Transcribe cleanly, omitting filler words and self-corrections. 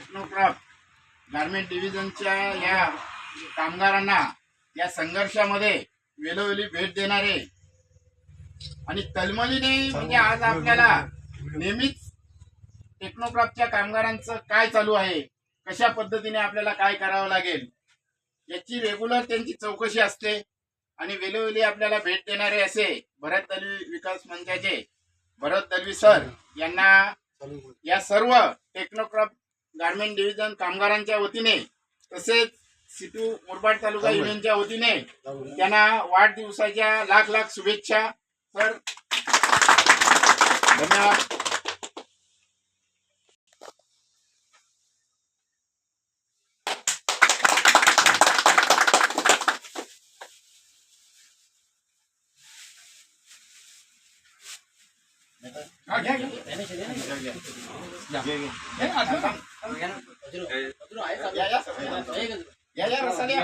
टेक्नोक्रॉप garment डिव्हिजनच्या या कामगारांना या संघर्षामध्ये वेळोवेळी भेट देणारे आणि तळमळीने म्हणजे आज आपल्याला नेहमीच टेक्नोक्रॉपच्या कामगारांचं काय चालू आहे, कशा पद्धतीने आपल्याला काय करावं लागेल याची रेग्युलर त्यांची चौकशी असते आणि वेळोवेळी आपल्याला भेट देणारे असे भरत दलवी विकास मंचाचे भरत दलवी सर यांना या सर्व टेक्नोक्रॉप गारमेंट डिव्हिजन कामगारांच्या वतीने तसेच सिटू मुरबाड तालुका युनियनच्या वतीने त्यांना वाढदिवसाच्या लाख लाख शुभेच्छा सर. धन्यवाद. या रसाले